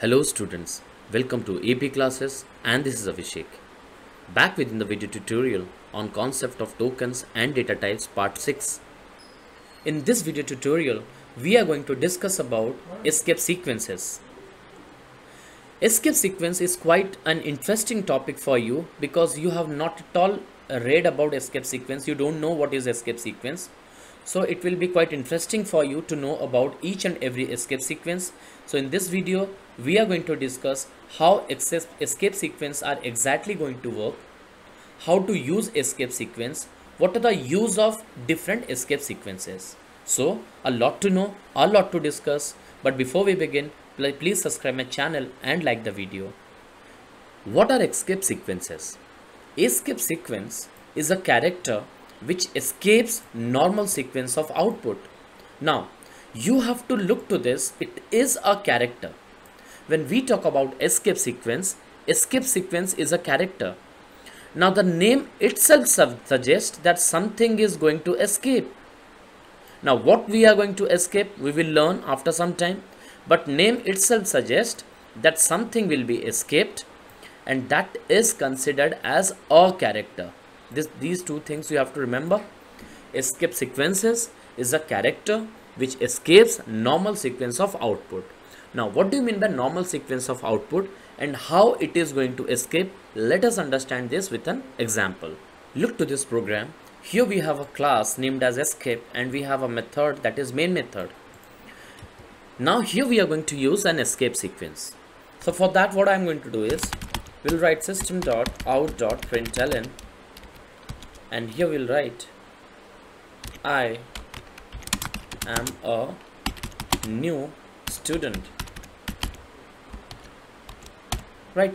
Hello students, welcome to AP classes and this is Abhishek. Back within the video tutorial on concept of tokens and data types part 6. In this video tutorial, we are going to discuss about escape sequences. Escape sequence is quite an interesting topic for you because you have not at all read about escape sequence. You don't know what is escape sequence. So it will be quite interesting for you to know about each and every escape sequence. So in this video, we are going to discuss how escape sequence are exactly going to work, how to use escape sequence, what are the use of different escape sequences. So a lot to know, a lot to discuss. But before we begin, please subscribe my channel and like the video. What are escape sequences? Escape sequence is a character which escapes normal sequence of output. Now, you have to look to this. It is a character. When we talk about escape sequence is a character. Now, the name itself suggests that something is going to escape. Now, what we are going to escape, we will learn after some time. But name itself suggests that something will be escaped, and that is considered as a character. These two things you have to remember. Escape sequences is a character which escapes normal sequence of output. Now, what do you mean by normal sequence of output and how it is going to escape? Let us understand this with an example. Look to this program. Here we have a class named as escape and we have a method, that is main method. Now here we are going to use an escape sequence. So for that, what I am going to do is we'll write system.out.println, and here we'll write I am a new student, right?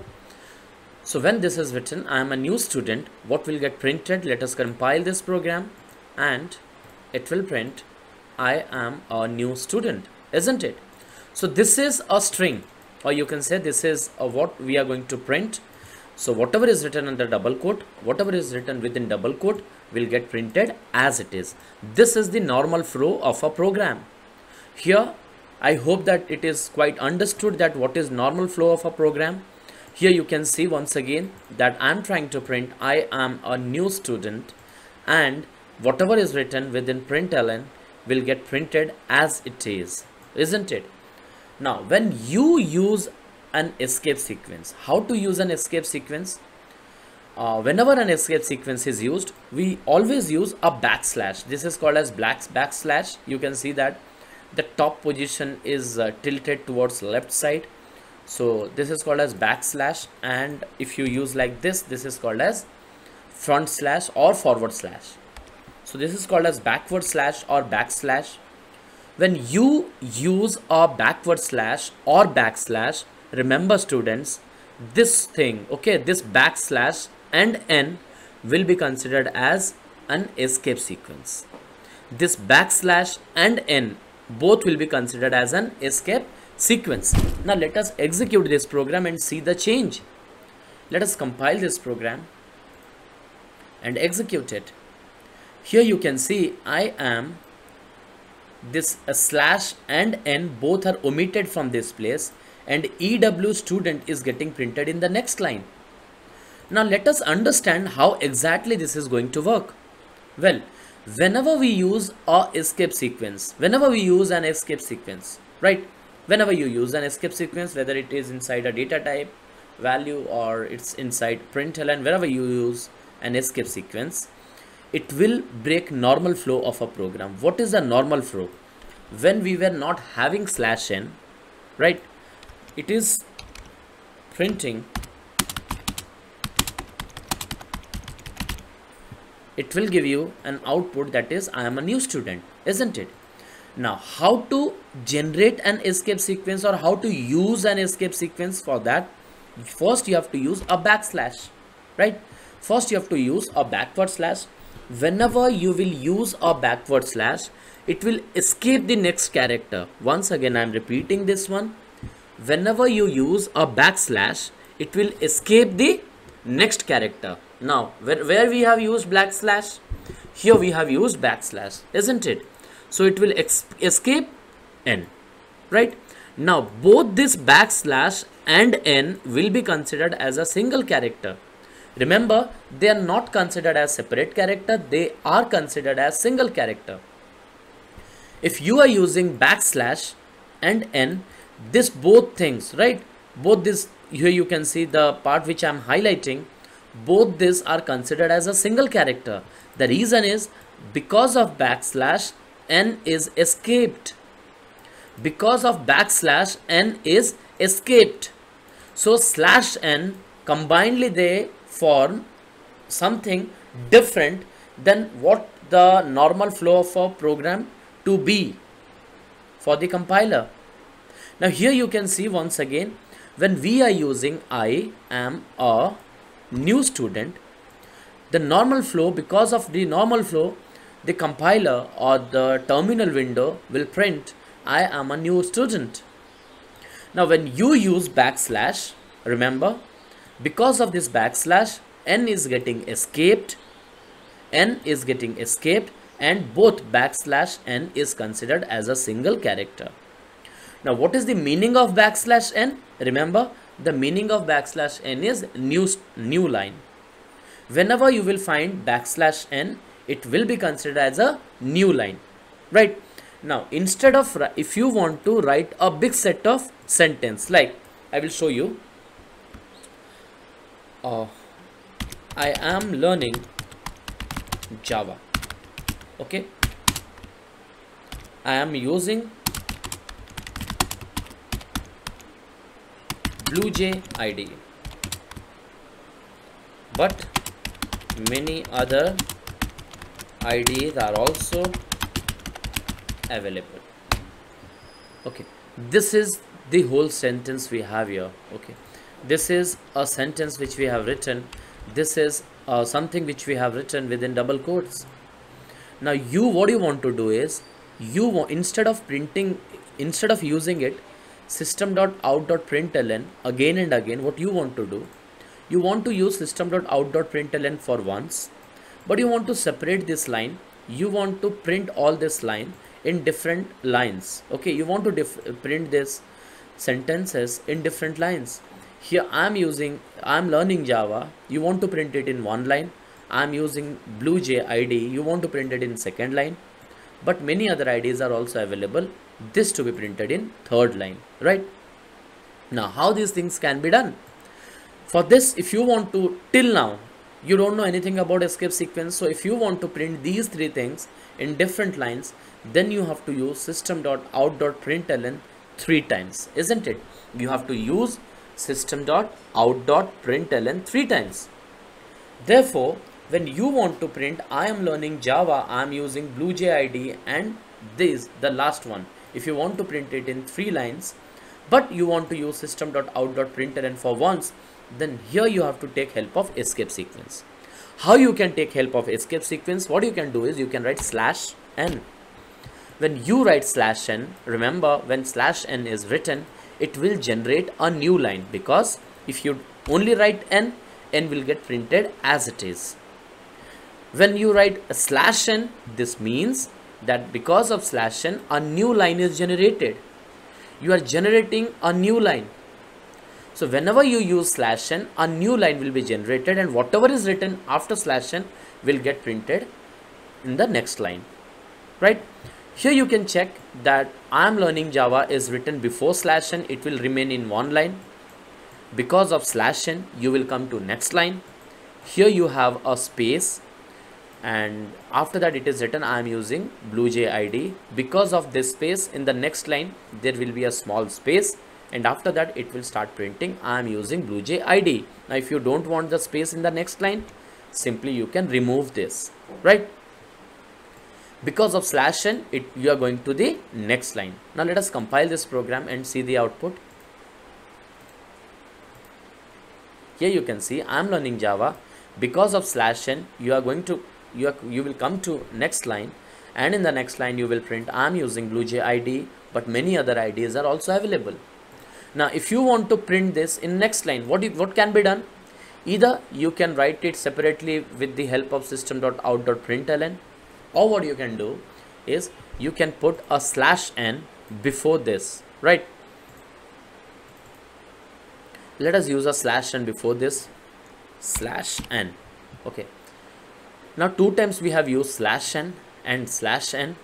So when this is written, I am a new student, what will get printed? Let us compile this program and it will print I am a new student, isn't it? So this is a string, or you can say this is what we are going to print. So whatever is written under double quote, whatever is written within double quote will get printed as it is. This is the normal flow of a program. Here, I hope that it is quite understood that what is normal flow of a program. Here you can see once again that I am trying to print I am a new student, and whatever is written within println will get printed as it is, isn't it? Now, when you use an escape sequence, how to use an escape sequence? Whenever an escape sequence is used, we always use a backslash. This is called as backslash. You can see that the top position is tilted towards left side. So this is called as backslash, and if you use like this, this is called as front slash or forward slash. So this is called as backward slash or backslash. When you use a backward slash or backslash, remember students, this thing, okay, this backslash and n will be considered as an escape sequence. This backslash and n both will be considered as an escape sequence. Now let us execute this program and see the change. Let us compile this program and execute it. Here you can see I am, this slash and n both are omitted from this place, and EW student is getting printed in the next line. Now let us understand how exactly this is going to work. Well, whenever we use a escape sequence, whenever we use an escape sequence, right? Whenever you use an escape sequence, whether it is inside a data type value or it's inside println, wherever you use an escape sequence, it will break normal flow of a program. What is the normal flow? When we were not having slash n, right? It is printing, it will give you an output that is I am a new student, isn't it? Now, how to generate an escape sequence or how to use an escape sequence? For that, first you have to use a backslash, right? First you have to use a backward slash. Whenever you will use a backward slash, it will escape the next character. Once again, I am repeating this one. Whenever you use a backslash, it will escape the next character. Now, where we have used backslash? Here we have used backslash, isn't it? So it will escape n, right? Now both this backslash and n will be considered as a single character. Remember, they are not considered as separate character, they are considered as single character. If you are using backslash and n, this both things, right? Both this, here you can see the part which I am highlighting, both these are considered as a single character. The reason is because of backslash n is escaped. Because of backslash n is escaped. So slash n combinedly they form something different than what the normal flow of a program to be for the compiler. Now here you can see once again, when we are using I am a new student, the normal flow, because of the normal flow, the compiler or the terminal window will print I am a new student. Now when you use backslash, remember, because of this backslash, n is getting escaped, and both backslash n is considered as a single character. Now what is the meaning of backslash n? Remember, the meaning of backslash n is new line. Whenever you will find backslash n, it will be considered as a new line, right? Now instead of, if you want to write a big set of sentence, like I will show you, I am learning Java. Okay, I am using BlueJ IDE, but many other IDEs are also available. Okay, this is the whole sentence we have here. Okay, this is a sentence which we have written. This is something which we have written within double quotes. Now what you want to do is, instead of using it system.out.println again and again, what you want to do, you want to use system.out.println for once, but you want to separate this line. You want to print all this line in different lines. Okay, you want to print this sentences in different lines. Here I'm learning Java, you want to print it in one line. I'm using BlueJ IDE, you want to print it in second line, but many other IDs are also available, this to be printed in third line, right? Now how these things can be done? For this, if you want to, till now you don't know anything about escape sequence, so if you want to print these three things in different lines, then you have to use system.out.println 3 times, isn't it? You have to use system.out.println 3 times. Therefore, when you want to print I am learning Java, I am using BlueJ IDE and this, the last one, if you want to print it in 3 lines, but you want to use system.out.println for once, then here you have to take help of escape sequence. How you can take help of escape sequence? What you can do is you can write slash n. When you write slash n, remember, when slash n is written, it will generate a new line, because if you only write n will get printed as it is. When you write a slash n, this means that because of slash n, a new line is generated. You are generating a new line. So whenever you use slash n, a new line will be generated, and whatever is written after slash n will get printed in the next line, right? Here you can check that I am learning Java is written before slash n, it will remain in one line. Because of slash n, you will come to next line. Here you have a space, and after that it is written I am using BlueJ IDE. Because of this space, in the next line there will be a small space, and after that it will start printing I am using BlueJ IDE. Now if you don't want the space in the next line, simply you can remove this, right? Because of slash n, you are going to the next line. Now let us compile this program and see the output. Here you can see I am learning Java. Because of slash n, you will come to next line, and in the next line you will print I am using BlueJ IDE, but many other IDEs are also available. Now if you want to print this in next line, what can be done? Either you can write it separately with the help of system.out.println, or what you can do is you can put a slash n before this, right? Let us use a slash n before this, slash n. Okay, now two times we have used slash n and slash n.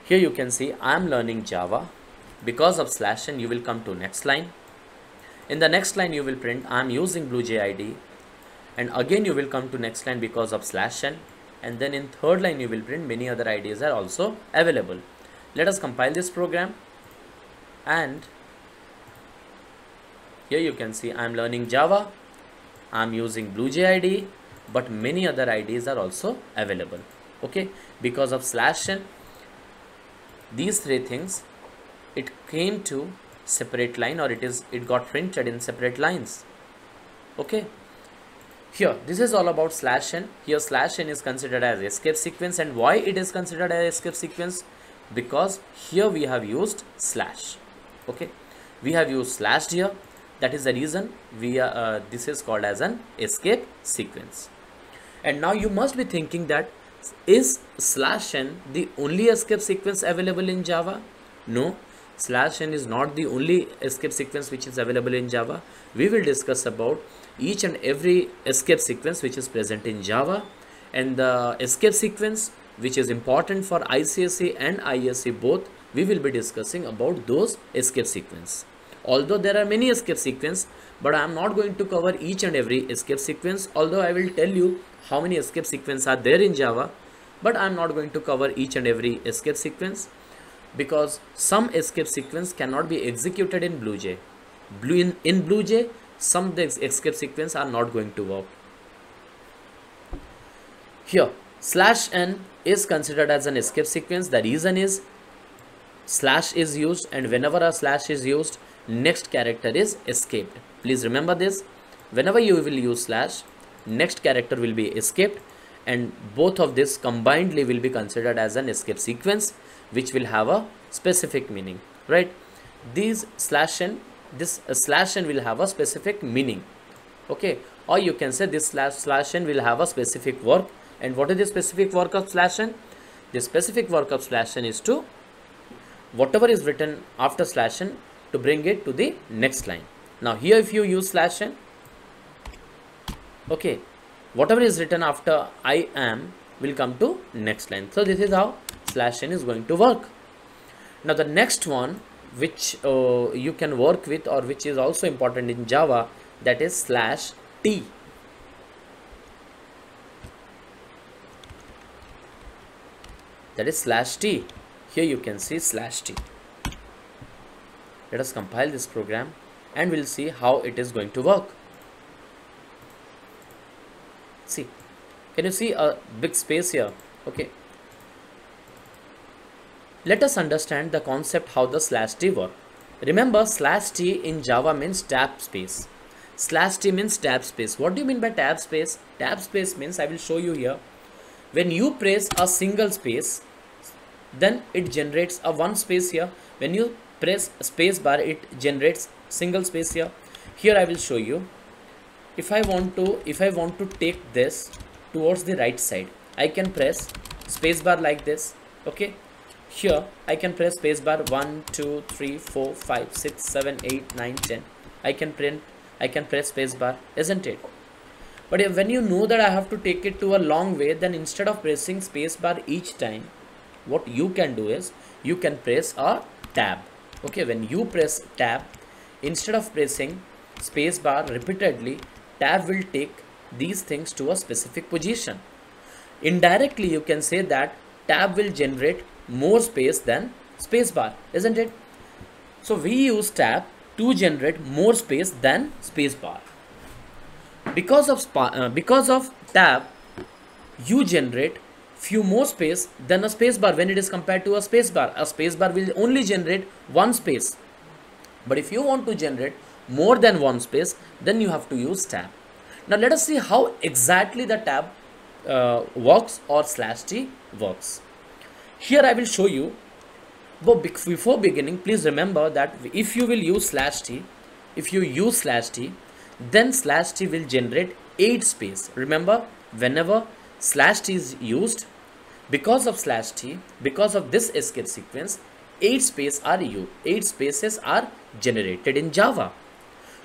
Here you can see I am learning Java. Because of slash n, you will come to next line. In the next line you will print I am using BlueJ IDE, and again you will come to next line because of slash n, and then in third line you will print many other IDs are also available. Let us compile this program, and here you can see I am learning Java, I am using BlueJ IDE, but many other IDs are also available. Okay, because of slash n, these three things, it came to separate line, or it got printed in separate lines. Okay, here this is all about slash n. Here slash n is considered as escape sequence, and why it is considered as escape sequence? Because here we have used slash. Okay, we have used slash here. That is the reason we are this is called as an escape sequence. And now you must be thinking that, is slash n the only escape sequence available in Java? No, slash n is not the only escape sequence which is available in Java. We will discuss about each and every escape sequence which is present in Java, and the escape sequence which is important for ICSE and ISE both, we will be discussing about those escape sequence. Although there are many escape sequence, but I am not going to cover each and every escape sequence, although I will tell you how many escape sequence are there in Java, but I am not going to cover each and every escape sequence, because some escape sequence cannot be executed in BlueJ. In BlueJ, some of the escape sequence are not going to work. Here, slash n is considered as an escape sequence. The reason is slash is used, and whenever a slash is used, next character is escaped. Please remember this. Whenever you will use slash, next character will be escaped, and both of this combinedly will be considered as an escape sequence, which will have a specific meaning, right? These slash n, this slash n will have a specific meaning. Okay, or you can say this slash n will have a specific work. And what is the specific work of slash n? The specific work of slash n is to, whatever is written after slash n, to bring it to the next line. Now here if you use slash n, okay, whatever is written after I am will come to next line. So this is how slash n is going to work. Now the next one which you can work with, or which is also important in Java, that is slash t. That is slash t. Here you can see slash t. Let us compile this program and we'll see how it is going to work. See, can you see a big space here? Okay, let us understand the concept how the slash t work. Remember, slash t in Java means tab space. Slash t means tab space. What do you mean by tab space? Tab space means, I will show you here. When you press a single space, then it generates a one space here. When you press space bar, it generates single space here. Here I will show you. If I want to take this towards the right side, I can press space bar like this. Okay, here I can press space bar 1 2 3 4 5 6 7 8 9 10. I can press space bar, isn't it? But when you know that I have to take it to a long way, then instead of pressing space bar each time, what you can do is you can press a tab. Okay, when you press tab, instead of pressing space bar repeatedly, tab will take these things to a specific position. Indirectly you can say that tab will generate more space than space bar, isn't it? So we use tab to generate more space than space bar. Because of tab, you generate few more space than a space bar when it is compared to a space bar. A space bar will only generate one space, but if you want to generate more than one space, then you have to use tab. Now let us see how exactly the tab works, or slash t works. Here I will show you. But before beginning, please remember that if you will use slash t, then slash t will generate 8 space. Remember, whenever slash t is used, because of slash t, because of this escape sequence, 8 spaces are generated in Java.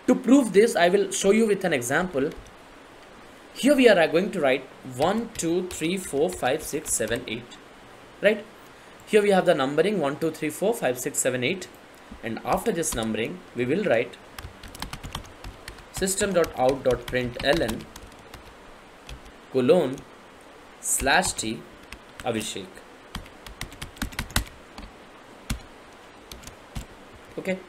To prove this, I will show you with an example. Here we are going to write 1, 2, 3, 4, 5, 6, 7, 8. Right? Here we have the numbering 1, 2, 3, 4, 5, 6, 7, 8. And after this numbering, we will write system.out.println colon /t Abhishek. Okay.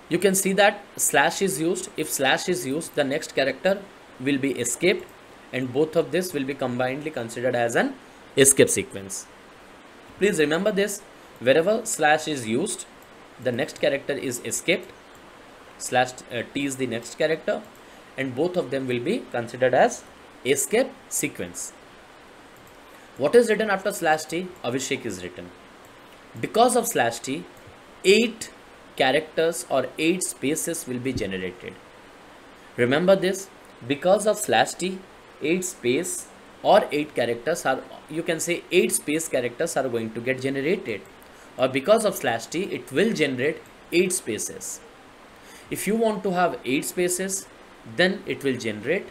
You can see that slash is used. If slash is used, the next character will be escaped, and both of this will be combinedly considered as an escape sequence. Please remember this. Wherever slash is used, the next character is escaped. Slash t is the next character, and both of them will be considered as escape sequence. What is written after slash t? Abhishek is written. Because of slash t, 8 characters or 8 spaces will be generated. Remember this. Because of slash t, 8 space or 8 characters are, you can say 8 space characters are going to get generated. Or because of slash t, it will generate 8 spaces. If you want to have 8 spaces, then it will generate,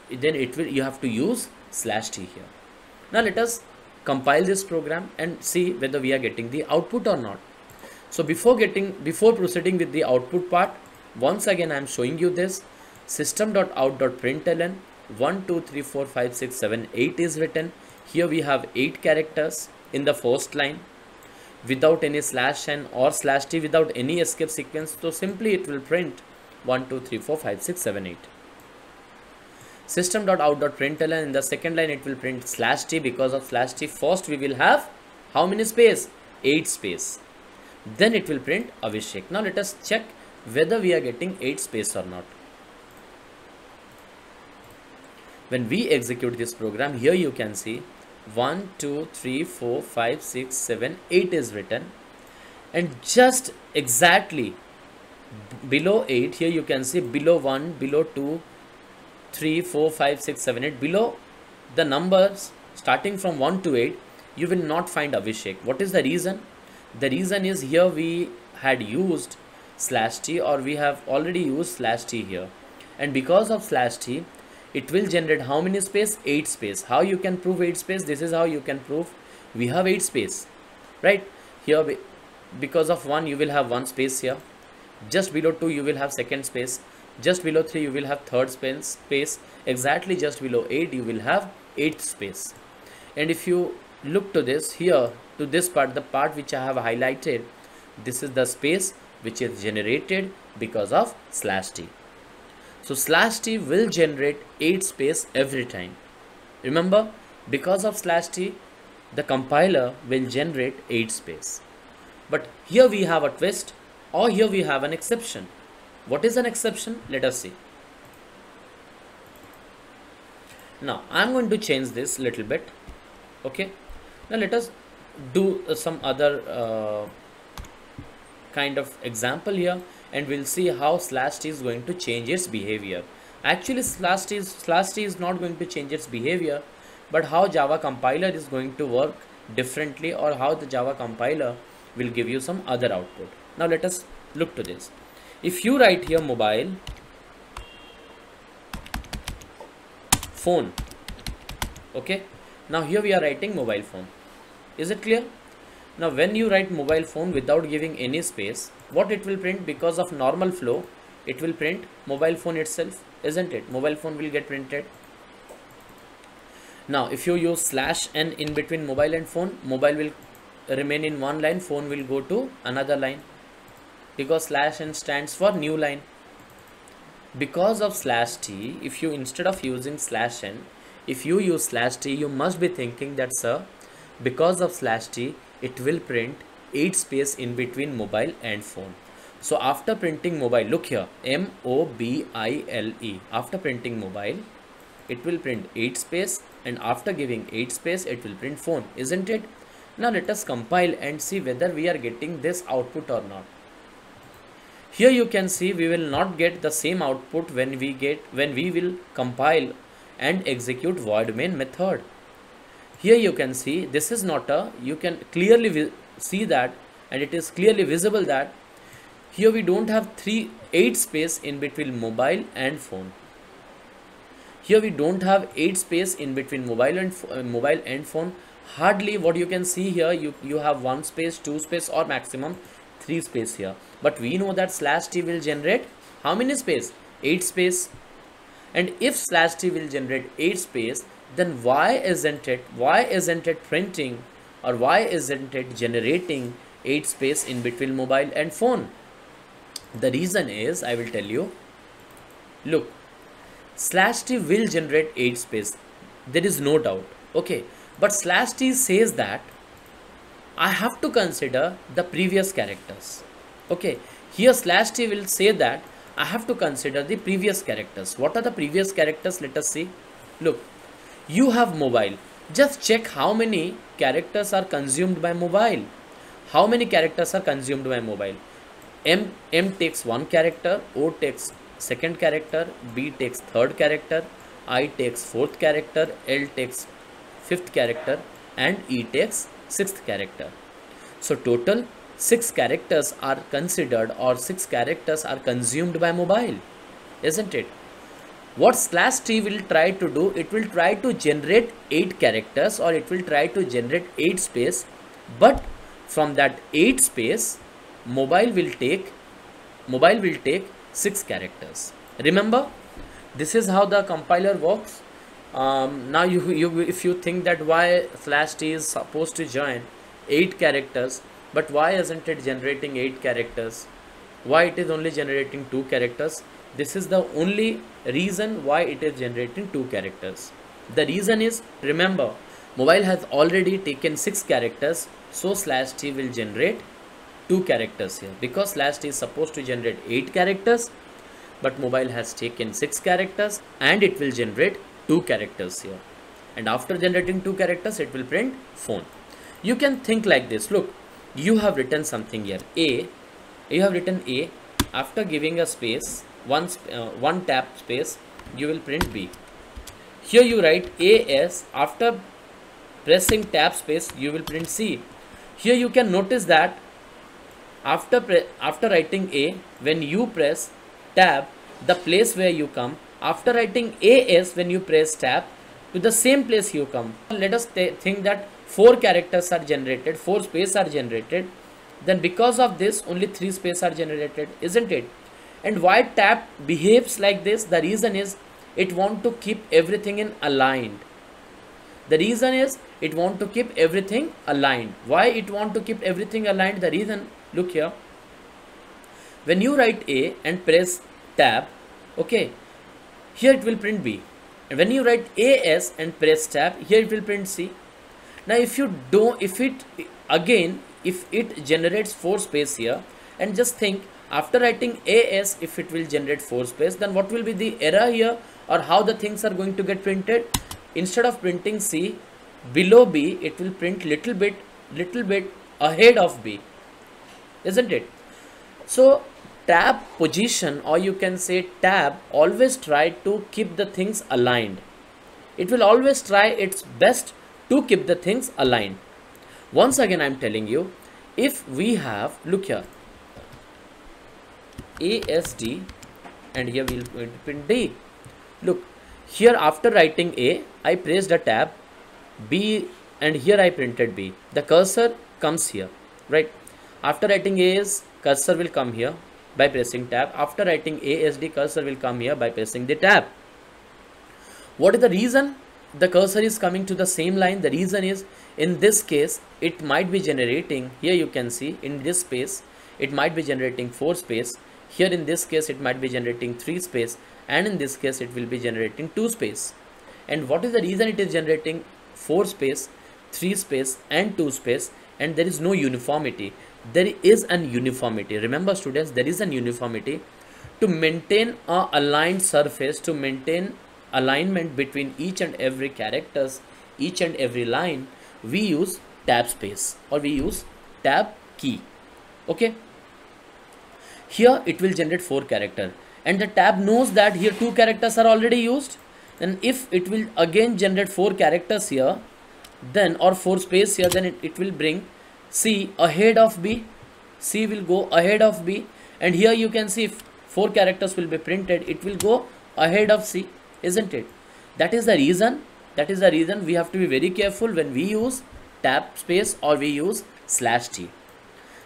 you have to use slash t here. Now let us compile this program and see whether we are getting the output or not. So before proceeding with the output part, once again I am showing you this. System.out.println 1, 2, 3, 4, 5, 6, 7, 8 is written. Here we have 8 characters in the first line without any slash n or slash t, without any escape sequence. So simply it will print 1, 2, 3, 4, 5, 6, 7, 8. System.out.println, in the second line it will print slash t. Because of slash t, first we will have how many space? 8 space. Then it will print Abhishek. Now let us check whether we are getting 8 space or not. When we execute this program, here you can see 1, 2, 3, 4, 5, 6, 7, 8 is written, and just exactly below 8, here you can see below 1, below 2, 3, 4, 5, 6, 7, 8, below the numbers starting from 1 to 8, you will not find Abhishek. What is the reason? The reason is here we had used slash t, or we have already used slash t here, and because of slash t, it will generate how many space? 8 space. How you can prove 8 space? This is how you can prove we have 8 space, right? Here because of 1 you will have 1 space here, just below 2 you will have second space, just below 3 you will have third space, exactly just below 8 you will have 8th space. And if you look to this here, to this part, the part which I have highlighted, this is the space which is generated because of slash t. So slash t will generate 8 space every time. Remember, because of slash t, the compiler will generate 8 space. But here we have a twist, or here we have an exception. What is an exception? Let us see. Now I am going to change this little bit. Okay. Now let us do some other kind of example here, and we'll see how slash t is going to change its behavior. Actually slash t is not going to change its behavior, but how Java compiler is going to work differently, or how the Java compiler will give you some other output. Now let us look to this. If you write here mobile phone, okay, now here we are writing mobile phone. Is it clear? Now when you write mobile phone without giving any space, what it will print? Because of normal flow, it will print mobile phone itself, isn't it? Mobile phone will get printed. Now if you use slash n in between mobile and phone, mobile will remain in one line, phone will go to another line, because slash n stands for new line. Because of slash t, if you, instead of using slash n, if you use slash t, you must be thinking that, sir, because of slash t, it will print 8 space in between mobile and phone. So after printing mobile, look here, mobile, after printing mobile, it will print 8 space, and after giving 8 space, it will print phone, isn't it? Now let us compile and see whether we are getting this output or not. Here you can see we will not get the same output when we will compile and execute void main method. Here you can see this is not a, you can clearly see that, and it is clearly visible that Here we don't have 8 space in between mobile and phone. Here we don't have 8 space in between mobile and phone. Hardly what you can see here, you have 1 space, 2 space, or maximum 3 space here. But we know that slash t will generate how many space? 8 space. And if slash t will generate 8 space, then why isn't it printing, or why isn't it generating 8 space in between mobile and phone? The reason is, I will tell you. Look, slash t will generate 8 space, there is no doubt, okay, but slash t says that I have to consider the previous characters. Okay, here slash t will say that I have to consider the previous characters. What are the previous characters? Let us see. Look, you have mobile. Just check how many characters are consumed by mobile. How many characters are consumed by mobile? M takes one character, O takes second character, B takes third character, I takes fourth character, L takes fifth character, and E takes sixth character. So total 6 characters are considered, or 6 characters are consumed by mobile, isn't it? What slash t will try to do, it will try to generate 8 characters, or it will try to generate 8 space, but from that 8 space mobile will take 6 characters. Remember, this is how the compiler works. Now you if you think that why slash t is supposed to join 8 characters, but why isn't it generating 8 characters? Why it is only generating 2 characters? This is the only reason why it is generating 2 characters. The reason is, remember, mobile has already taken 6 characters, so slash t will generate 2 characters here, because slash t is supposed to generate 8 characters, but mobile has taken 6 characters, and it will generate 2 characters here. And after generating 2 characters, it will print phone. You can think like this. Look, you have written something here, A. You have written A. After giving a space, one tab space, you will print B. Here you write AS. After pressing tab space, you will print C. Here you can notice that after writing A, when you press tab, the place where you come, after writing AS, when you press tab, to the same place you come. Let us think that 4 characters are generated, 4 space are generated, then because of this only 3 space are generated, isn't it? And why tab behaves like this? The reason is it want to keep everything in aligned. The reason is it want to keep everything aligned. Why it want to keep everything aligned? The reason, look here, when you write A and press tab, okay, here it will print B. And when you write AS and press tab, here it will print C. Now if it generates 4 space here, and just think, after writing AS, if it will generate 4 space, then what will be the error here, or how the things are going to get printed? Instead of printing C, below B, it will print little bit ahead of B, isn't it? So tab position, or you can say tab, always try to keep the things aligned. It will always try its best to keep the things aligned. Once again, I'm telling you, if we have, look here, ASD, and here we'll print D. Look, here after writing A, I pressed a tab, B, and here I printed B. The cursor comes here, right? After writing AS, cursor will come here by pressing tab. After writing ASD, cursor will come here by pressing the tab. What is the reason the cursor is coming to the same line? The reason is, in this case, it might be generating, here you can see, in this space, it might be generating 4 space. Here in this case, it might be generating 3 space, and in this case, it will be generating 2 space. And what is the reason it is generating 4 space, 3 space, and 2 space, and there is no uniformity? There is an uniformity. Remember students, there is an uniformity. To maintain a aligned surface, to maintain alignment between each and every characters, each and every line, we use tab space, or we use tab key. Okay, here it will generate 4 character, and the tab knows that here 2 characters are already used. And if it will again generate 4 characters here, then, or 4 space here, then it will bring C ahead of B. C will go ahead of B, And here you can see if 4 characters will be printed, it will go ahead of C, isn't it? That is the reason we have to be very careful when we use tab space or we use /t.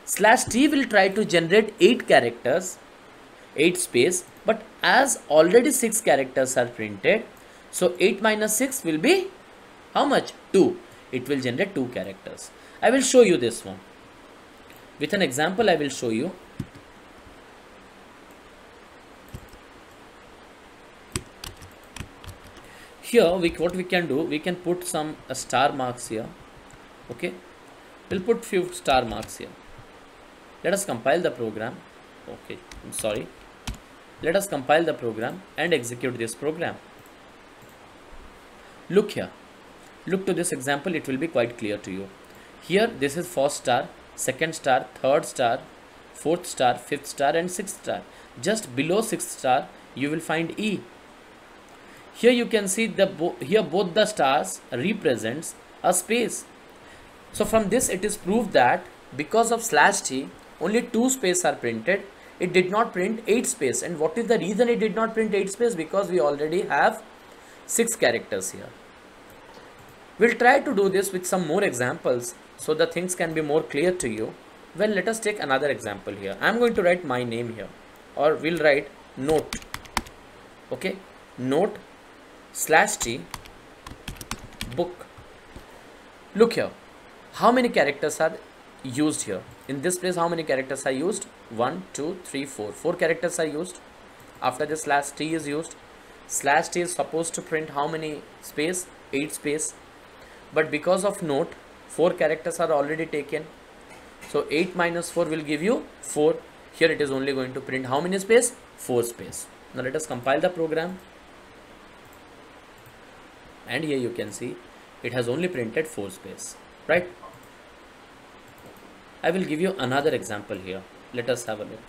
/t will try to generate 8 characters, 8 space, but as already 6 characters are printed, so 8 minus 6 will be how much? 2. It will generate 2 characters. I will show you this one. With an example, I will show you. Here, what we can do, we can put some star marks here. Okay, we'll put few star marks here. Let us compile the program. Okay, I'm sorry. Let us compile the program and execute this program. Look here. Look to this example, it will be quite clear to you. Here, this is first star, second star, third star, fourth star, fifth star and sixth star. Just below sixth star, you will find E. Here you can see here both the stars represents a space. So from this it is proved that because of /t, only 2 space are printed. It did not print 8 space. And what is the reason it did not print 8 space? Because we already have 6 characters here. We'll try to do this with some more examples so the things can be more clear to you. Well, let us take another example here. I'm going to write my name here, or we'll write note. Okay, note /t book. Look here, how many characters are used here? In this place, how many characters are used? 1, 2, 3, 4. 4 characters are used. After this /t is used, /t is supposed to print how many space? 8 space. But because of note, 4 characters are already taken. So 8 minus 4 will give you 4. Here it is only going to print how many space? 4 space. Now let us compile the program. And here you can see it has only printed 4 space, right? I will give you another example here. Let us have a look.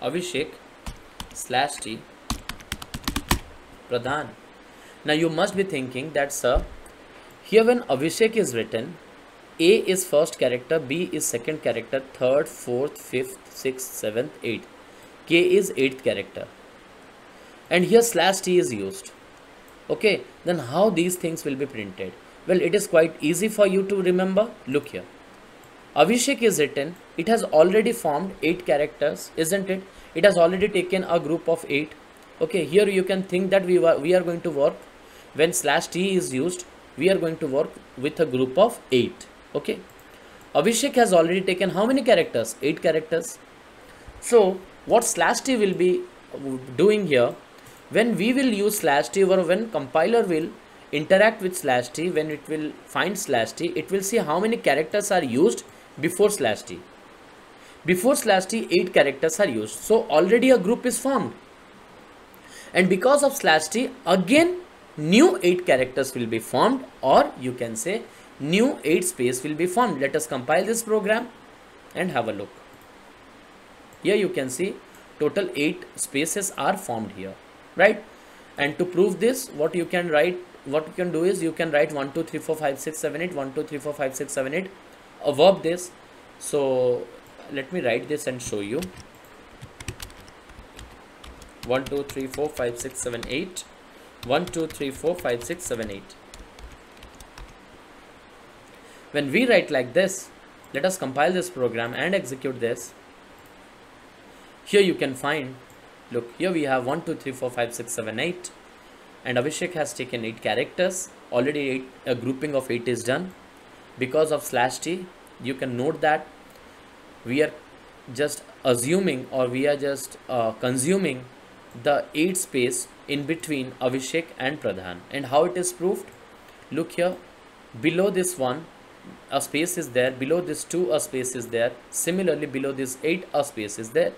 Abhishek /t Pradhan. Now you must be thinking that, sir, here when Abhishek is written, A is first character, B is second character, third, fourth, fifth, sixth, seventh, eighth. K is 8th character. And here /t is used. Okay, then how these things will be printed? Well, it is quite easy for you to remember. Look here. Abhishek is written, it has already formed 8 characters, isn't it? It has already taken a group of 8. Okay, here you can think that we are going to work, when /t is used, we are going to work with a group of 8. Okay, Abhishek has already taken how many characters? 8 characters. So what /t will be doing here, when we will use /t, or when compiler will interact with /t, when it will find /t, it will see how many characters are used before /t. Before /t, 8 characters are used. So already a group is formed. And because of /t, again new 8 characters will be formed, or you can say new 8 space will be formed. Let us compile this program and have a look. Here you can see total 8 spaces are formed here, right? And to prove this, what you can do is you can write 1, 2, 3, 4, 5, 6, 7, 8, 1, 2, 3, 4, 5, 6, 7, 8, verb this. So let me write this and show you. 1, 2, 3, 4, 5, 6, 7, 8. 1, 2, 3, 4, 5, 6, 7, 8. When we write like this, let us compile this program and execute this. Here you can find, look, here we have 1, 2, 3, 4, 5, 6, 7, 8. And Abhishek has taken 8 characters. Already a grouping of 8 is done. Because of /t, you can note that we are just assuming, or we are just consuming the 8 space in between Abhishek and Pradhan. And how it is proved? Look here, below this 1 a space is there, below this 2 a space is there, similarly below this 8 a space is there,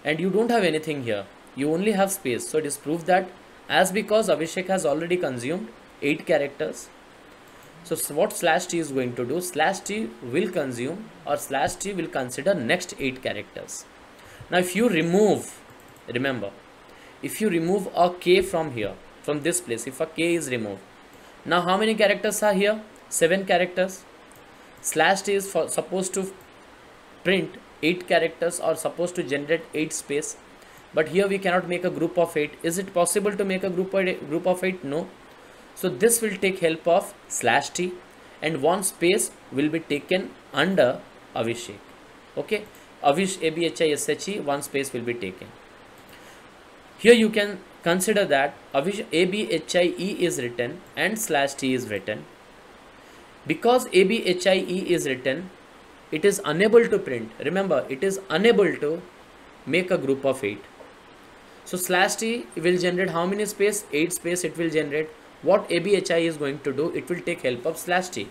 and you don't have anything here, you only have space. So it is proved that as because Abhishek has already consumed 8 characters, so what /t is going to do, /t will consume, or /t will consider next 8 characters. Now if you remove, remember, if you remove a k from here, from this place, if a k is removed, now how many characters are here? 7 characters. Slash t is supposed to print 8 characters or supposed to generate 8 space, but here we cannot make a group of 8. Is it possible to make a group of 8? No. So this will take help of slash t, and one space will be taken under Abhishek. Okay, ABHISHE, one space will be taken. Here you can consider that ABHIE is written and slash t is written. Because ABHIE is written, it is unable to print. Remember, it is unable to make a group of 8. So slash t will generate how many space? 8 space it will generate. What ABHI is going to do? It will take help of slash t.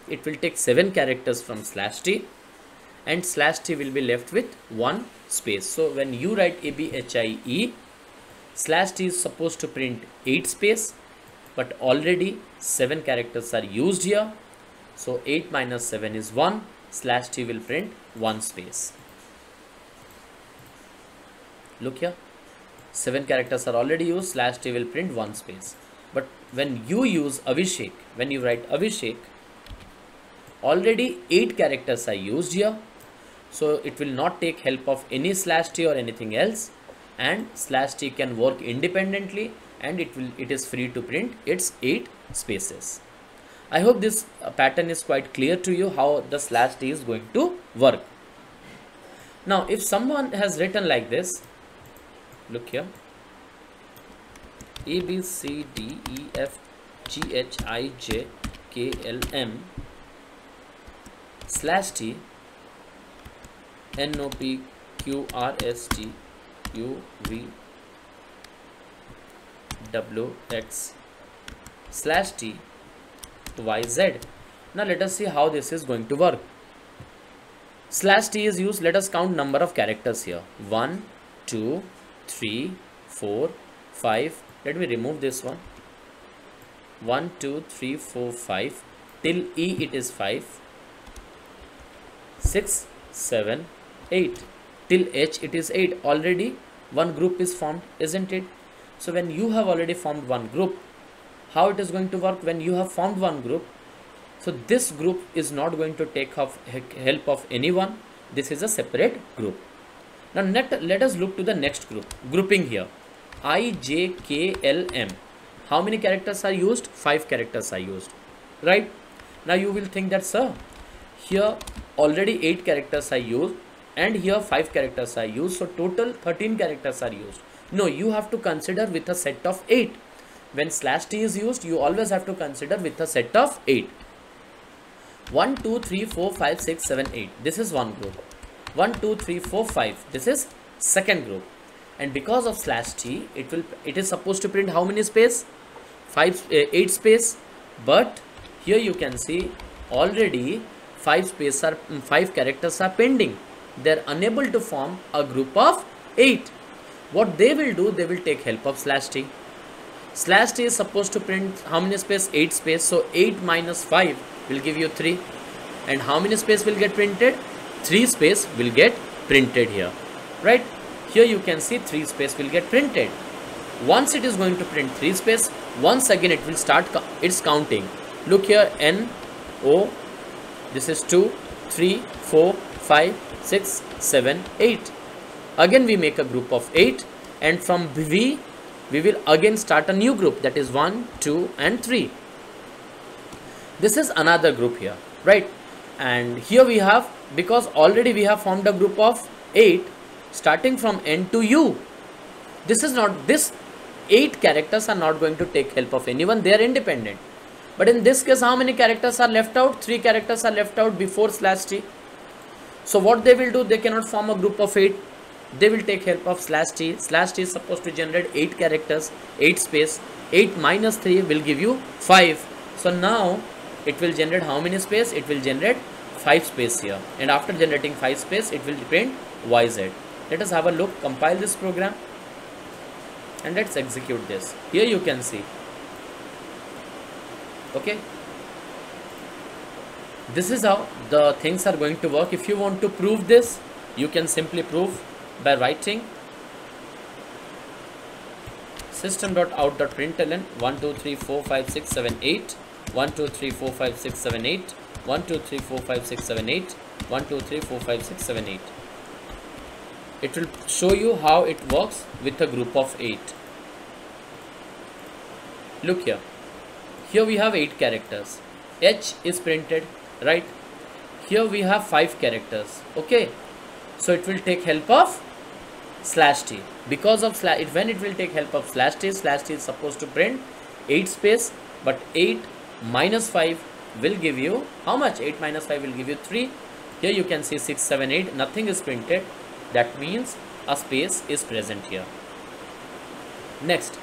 It will take 7 characters from slash t, and slash t will be left with 1 space. So when you write ABHIE, slash t is supposed to print 8 space, but already 7 characters are used here. So 8 minus 7 is 1. Slash t will print 1 space. Look here, 7 characters are already used. Slash t will print 1 space. But when you use Abhishek, when you write Abhishek, already 8 characters are used here. So it will not take help of any slash t or anything else, and slash t can work independently, and it is free to print its 8 spaces. I hope this pattern is quite clear to you how the slash t is going to work. Now if someone has written like this, look here, A B C D E F G H I J K L M slash t N O P Q R S T U V W X slash t Y Z. Now let us see how this is going to work. Slash t is used. Let us count number of characters here. 1, 2, 3, 4, 5. Let me remove this one. 1, 2, 3, 4, 5. Till E it is 5. 6, 7, 8. Till H it is 8. Already one group is formed, isn't it? So when you have already formed one group, how it is going to work? When you have formed one group, so this group is not going to take help of anyone. This is a separate group. Now let us look to the next group. Grouping here. I, J, K, L, M. How many characters are used? 5 characters are used. Right? Now you will think that, sir, here already 8 characters are used, and here 5 characters are used. So total 13 characters are used. No, you have to consider with a set of 8. When slash t is used, you always have to consider with a set of 8. 1, 2, 3, 4, 5, 6, 7, 8. This is one group. 1, 2, 3, 4, 5. This is second group. And because of slash t, it is supposed to print how many space? 8 space. But here you can see already 5 characters are pending. They are unable to form a group of 8. What they will do? They will take help of slash t. Slash t is supposed to print how many space? 8 space. So 8 minus 5 will give you 3. And how many space will get printed? 3 space will get printed here. Right? Here you can see 3 space will get printed. Once it is going to print 3 space, once again it will start its counting. Look here, N, O, this is 2, 3, 4, 5, 6, 7, 8. Again we make a group of 8, and from V, we will again start a new group, that is 1, 2 and 3. This is another group here, right? And here we have, because already we have formed a group of 8 starting from N to U. This 8 characters are not going to take help of anyone, they are independent. But in this case, how many characters are left out? 3 characters are left out before slash t. So what they will do, they cannot form a group of 8. They will take help of slash t. Slash t is supposed to generate 8 characters, 8 space. 8 minus 3 will give you 5. So now it will generate how many space? It will generate 5 space here. And after generating 5 space, it will print YZ. Let us have a look, compile this program, and let's execute this. Here you can see. Okay. This is how the things are going to work. If you want to prove this, you can simply prove by writing system.out.println 1 2 3 4 5 6 7 8 1 2 3 4 5 6 7 8 1 2 3 4 5 6 7 8, 1 2 3 4 5 6 7 8. It will show you how it works with a group of 8. Look here. Here we have 8 characters. H is printed, right? Here we have 5 characters. Okay. So it will take help of slash t. Because of when it will take help of slash t is supposed to print 8 space, but 8 minus 5 will give you how much? 8 minus 5 will give you 3. Here you can see 6, 7, 8. Nothing is printed. That means a space is present here. Next,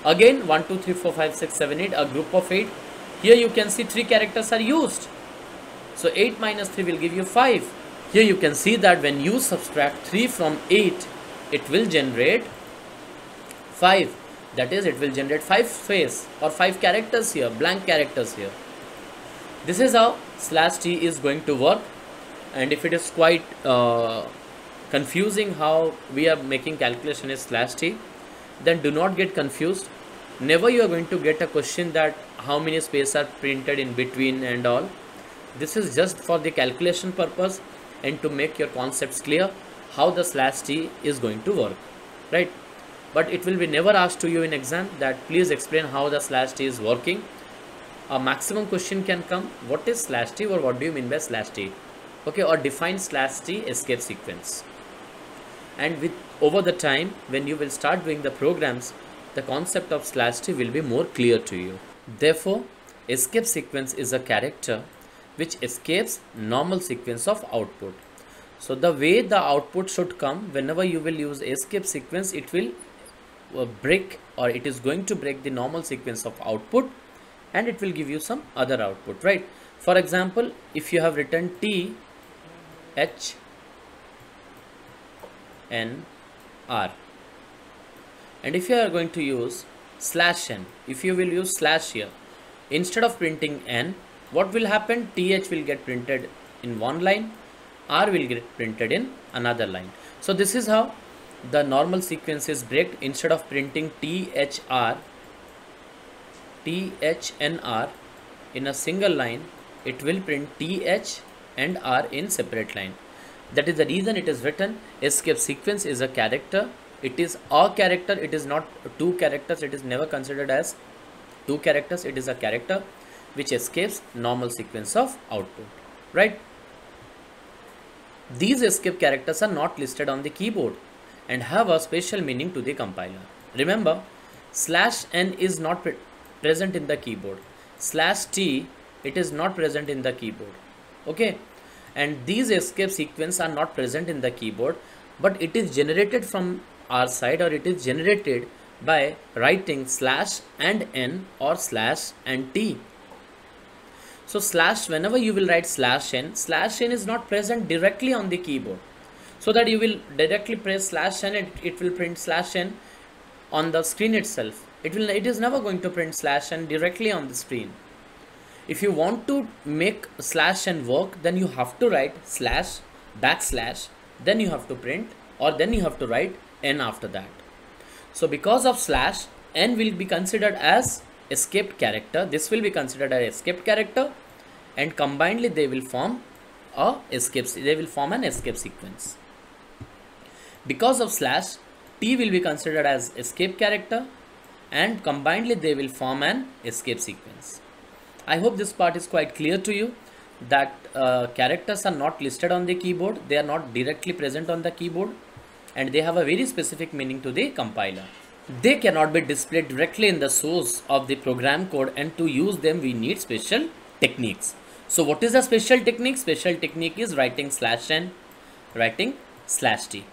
again 1 2 3 4 5 6 7 8, a group of 8. Here you can see 3 characters are used. So 8 minus 3 will give you 5. Here you can see that when you subtract 3 from 8, it will generate 5. That is, it will generate 5 space or 5 characters here, blank characters here. This is how slash t is going to work. And if it is quite confusing how we are making calculation is slash t, then do not get confused. Never you are going to get a question that how many spaces are printed in between and all. This is just for the calculation purpose and to make your concepts clear how the slash t is going to work, right? But it will be never asked to you in exam that please explain how the slash t is working. A maximum question can come, what is slash t or what do you mean by slash t? Okay, or define slash t escape sequence. And with over the time, when you will start doing the programs, the concept of slash t will be more clear to you. Therefore, escape sequence is a character which escapes normal sequence of output. So the way the output should come, whenever you will use escape sequence, it will break, or it is going to break the normal sequence of output, and it will give you some other output, right? For example, if you have written T H N R, and if you are going to use slash n, if you will use slash here, instead of printing n, what will happen? TH will get printed in one line, R will get printed in another line. So this is how the normal sequence is break. Instead of printing THR, THNR in a single line, it will print TH and R in separate line. That is the reason it is written escape sequence is a character. It is a character, it is not 2 characters, it is never considered as 2 characters, it is a character which escapes normal sequence of output, right? These escape characters are not listed on the keyboard and have a special meaning to the compiler. Remember, slash n is not present in the keyboard. Slash t, it is not present in the keyboard. Okay, and these escape sequence are not present in the keyboard, but it is generated from our side, or it is generated by writing slash and n or slash and t. So slash, whenever you will write slash n is not present directly on the keyboard. So that you will directly press slash n and it will print slash n on the screen itself. It is never going to print slash n directly on the screen. If you want to make slash n work, then you have to write slash backslash, then you have to print, or then you have to write n after that. So because of slash, n will be considered as escaped character. This will be considered an escaped character, and combinedly they will form an escape sequence. Because of slash, t will be considered as escape character, and combinedly they will form an escape sequence. I hope this part is quite clear to you, that characters are not listed on the keyboard, they are not directly present on the keyboard, and they have a very specific meaning to the compiler. They cannot be displayed directly in the source of the program code, and to use them we need special techniques. So what is the special technique? Special technique is writing slash n, writing slash t.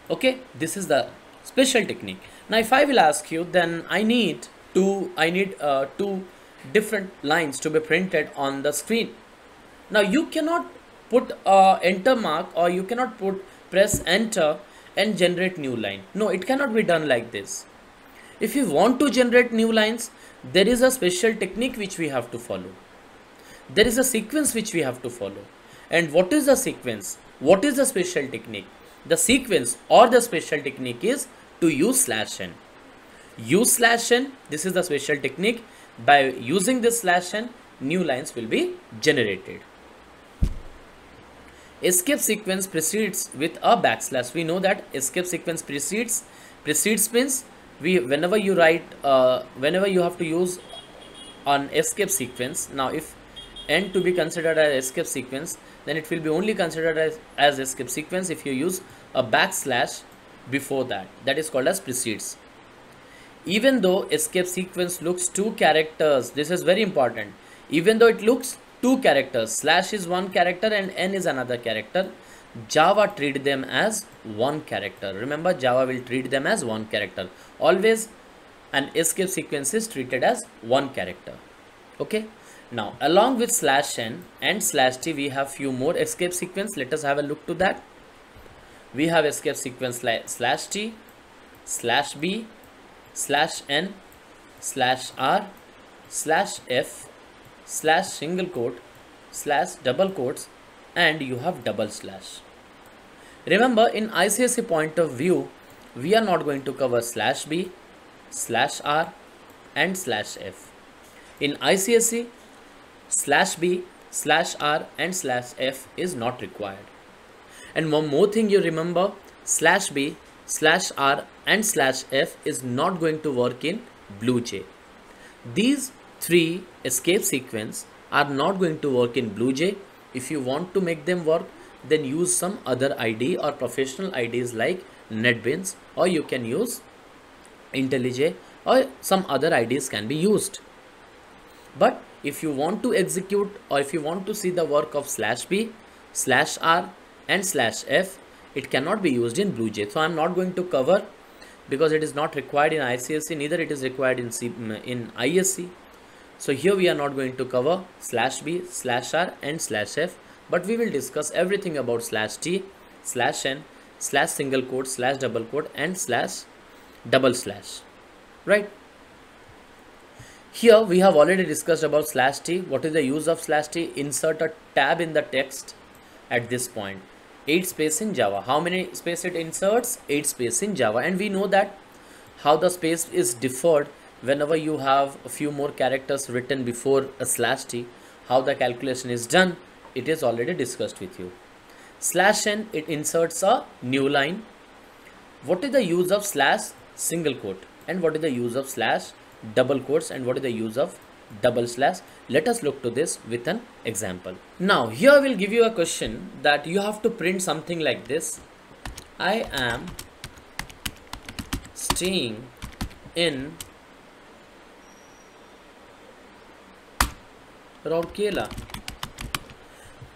Okay, this is the special technique. Now if I will ask you, then I need two different lines to be printed on the screen. Now you cannot put enter mark, or you cannot press enter and generate new line. No, it cannot be done like this. If you want to generate new lines, there is a special technique which we have to follow. There is a sequence which we have to follow. And what is the sequence? What is the special technique? The sequence or the special technique is to use slash n. Use slash n, this is the special technique. By using this slash n, new lines will be generated. Escape sequence precedes with a backslash. We know that escape sequence precedes means whenever you write whenever you have to use an escape sequence. Now if n to be considered as escape sequence, then it will be only considered as escape sequence if you use a backslash before that. That is called as precedes. Even though escape sequence looks two characters, this is very important. Even though it looks two characters, slash is one character and n is another character, Java treat them as one character. Remember, Java will treat them as one character. Always an escape sequence is treated as one character. Okay. Now, along with slash n and slash t, we have few more escape sequence. Let us have a look to that. We have escape sequence like slash t, slash b, slash n, slash r, slash f, slash single quote, slash double quotes, and you have double slash. Remember, in ICSE point of view, we are not going to cover slash b, slash r, and slash f. In ICSE, slash b, slash r, and slash f is not required. And one more thing you remember, slash b, slash r, and slash f is not going to work in BlueJ. These three escape sequence are not going to work in BlueJ. If you want to make them work, then use some other IDE or professional IDEs like NetBeans, or you can use IntelliJ, or some other IDEs can be used. But if you want to execute, or if you want to see the work of slash b, slash r, and slash f, it cannot be used in BlueJ. So I am not going to cover, because it is not required in ICSE, neither it is required in ISC. So here we are not going to cover slash b, slash r, and slash f, but we will discuss everything about slash t, slash n, slash single quote, slash double quote, and slash double slash. Right? Here we have already discussed about slash t. What is the use of slash t? Insert a tab in the text at this point. 8 space in Java. How many space it inserts? 8 space in Java. And we know that how the space is deferred whenever you have a few more characters written before a slash t. How the calculation is done, it is already discussed with you. Slash n, it inserts a new line. What is the use of slash single quote? And what is the use of slash double quotes? And what is the use of double slash? Let us look to this with an example. Now here I will give you a question that you have to print something like this. I am staying in Rourkela.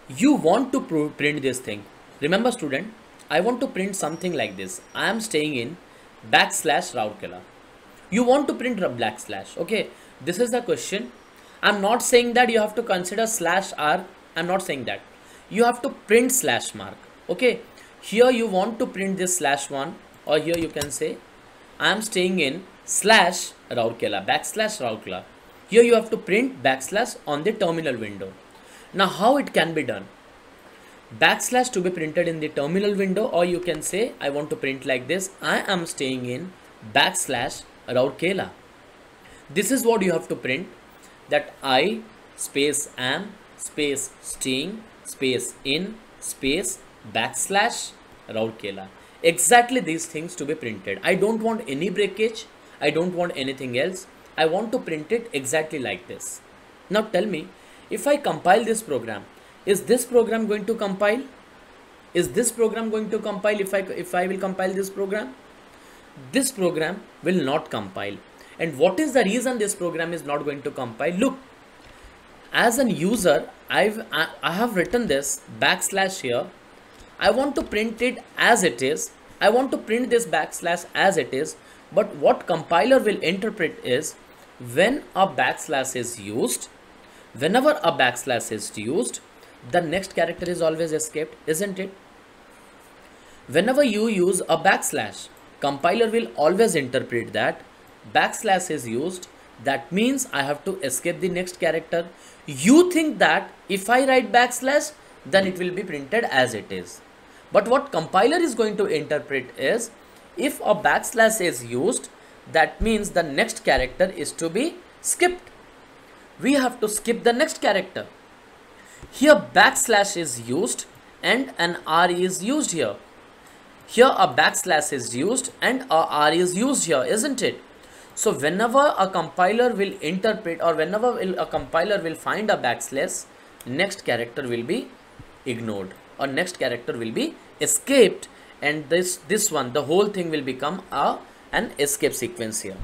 You want to print this thing. Remember student, I want to print something like this. I am staying in backslash Rourkela. You want to print a backslash. Okay, this is the question. I'm not saying that you have to consider slash r. I'm not saying that. You have to print slash mark. Okay, here you want to print this slash one, or here you can say I am staying in slash Rourkela, backslash Rourkela. Here you have to print backslash on the terminal window. Now how it can be done? Backslash to be printed in the terminal window, or you can say I want to print like this. I am staying in backslash Rourkela. This is what you have to print, that I space am space staying space in space backslash Rourkela. Exactly these things to be printed. I don't want any breakage. I don't want anything else. I want to print it exactly like this. Now tell me, if I compile this program, is this program going to compile? Is this program going to compile if I will compile this program? This program will not compile. And what is the reason this program is not going to compile? Look, as an user, I have written this backslash here. I want to print it as it is. I want to print this backslash as it is. But what compiler will interpret is, when a backslash is used, whenever a backslash is used, the next character is always escaped, isn't it? Whenever you use a backslash, compiler will always interpret that backslash is used. That means I have to escape the next character. You think that if I write backslash, then it will be printed as it is. But what compiler is going to interpret is, if a backslash is used, that means the next character is to be skipped. We have to skip the next character. Here backslash is used, and an R is used here. Here a backslash is used and a R is used here, isn't it? So whenever a compiler will interpret, or whenever a compiler will find a backslash, next character will be ignored, or next character will be escaped, and this one, the whole thing will become an escape sequence here.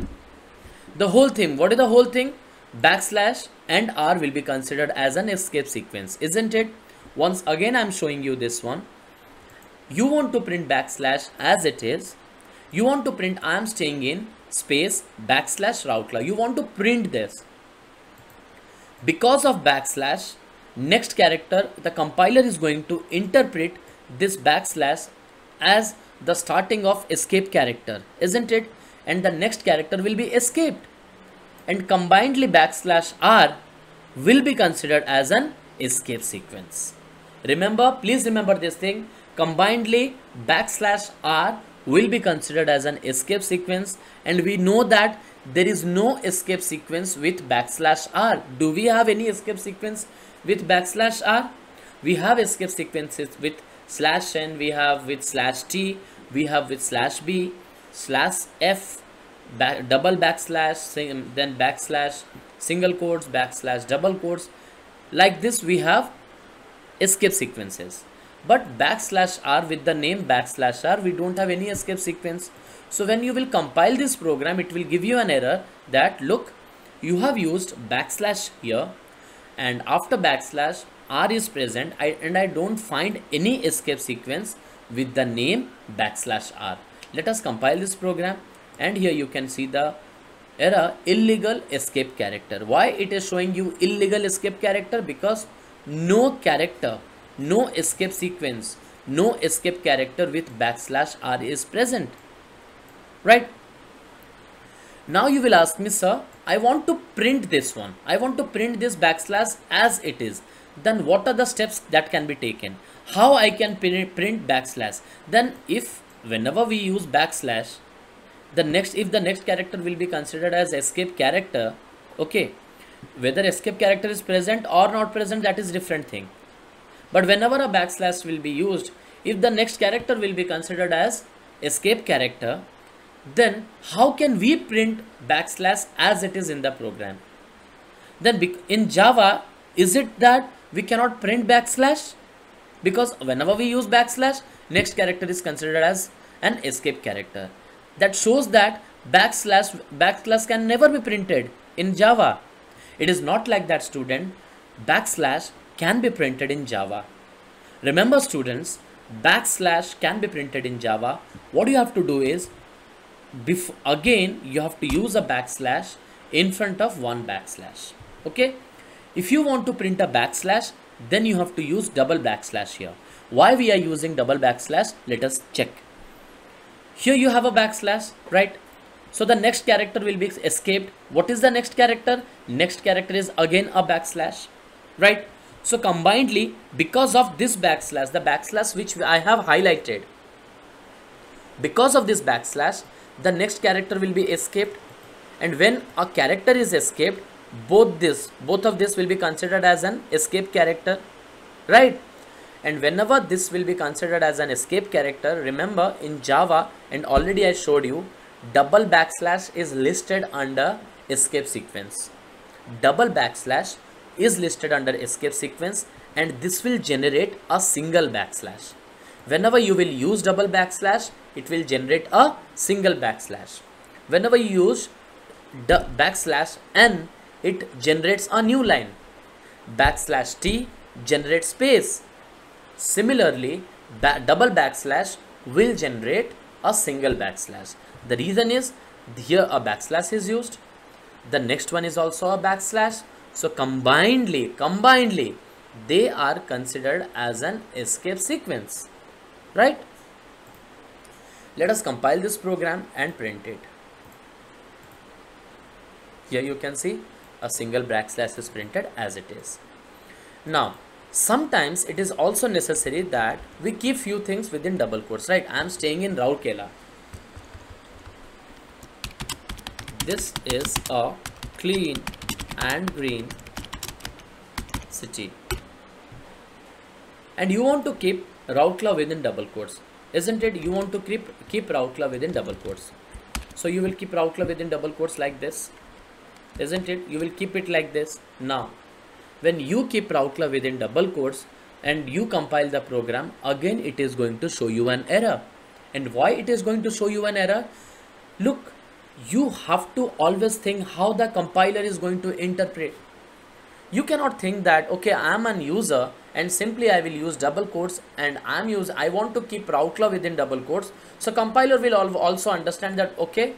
The whole thing, what is the whole thing? Backslash and R will be considered as an escape sequence, isn't it? Once again I'm showing you this one. You want to print backslash as it is. You want to print I am staying in space backslash Routler. You want to print this. Because of backslash, next character, the compiler is going to interpret this backslash as the starting of escape character, isn't it? And the next character will be escaped. And combinedly backslash R will be considered as an escape sequence. Remember, please remember this thing. Combinedly backslash R will be considered as an escape sequence, and we know that there is no escape sequence with backslash R. Do we have any escape sequence with backslash R? We have escape sequences with slash n, we have with slash t, we have with slash b, slash f, double backslash, then backslash, single quotes, backslash, double quotes. Like this we have escape sequences. But backslash R, with the name backslash R, we don't have any escape sequence. So when you will compile this program, it will give you an error that look, you have used backslash here, and after backslash R is present, and I don't find any escape sequence with the name backslash R. Let us compile this program, and here you can see the error illegal escape character. Why it is showing you illegal escape character? Because no character, no escape sequence, no escape character with backslash R is present, right? Now you will ask me, sir, I want to print this one. I want to print this backslash as it is. Then what are the steps that can be taken? How I can print backslash? Then if whenever we use backslash, if the next character will be considered as escape character, okay, whether escape character is present or not present, that is different thing. But whenever a backslash will be used, if the next character will be considered as escape character, then how can we print backslash as it is in the program? Then in Java, is it that we cannot print backslash? Because whenever we use backslash, next character is considered as an escape character. That shows that backslash can never be printed in Java. It is not like that, student. Backslash can be printed in Java. Remember, students, backslash can be printed in Java. What you have to do is, again you have to use a backslash in front of one backslash. Okay, if you want to print a backslash, then you have to use double backslash here. Why we are using double backslash? Let us check. Here you have a backslash, right? So the next character will be escaped. What is the next character? Next character is again a backslash, right? So combinedly, because of this backslash, the backslash which I have highlighted, because of this backslash, the next character will be escaped. And when a character is escaped, both of this will be considered as an escape character, right? And whenever this will be considered as an escape character, remember in Java, and already I showed you, double backslash is listed under escape sequence. Double backslash is listed under escape sequence, and this will generate a single backslash. Whenever you will use double backslash, it will generate a single backslash. Whenever you use backslash n, it generates a new line. Backslash t generates space. Similarly, double backslash will generate a single backslash. The reason is here a backslash is used. The next one is also a backslash. So combinedly, they are considered as an escape sequence, right? Let us compile this program and print it. Here you can see a single backslash is printed as it is. Now, sometimes it is also necessary that we keep few things within double quotes, right? I am staying in Rourkela. This is a clean and green city. And you want to keep Rautla within double quotes, isn't it? You want to keep Rautla within double quotes, so you will keep Rautla within double quotes like this, isn't it? You will keep it like this. Now when you keep Rautla within double quotes and you compile the program, again it is going to show you an error. And why it is going to show you an error? Look, you have to always think how the compiler is going to interpret. You cannot think that, okay, I am an user and simply I will use double quotes and I want to keep Rautla within double quotes. So compiler will also understand that, okay,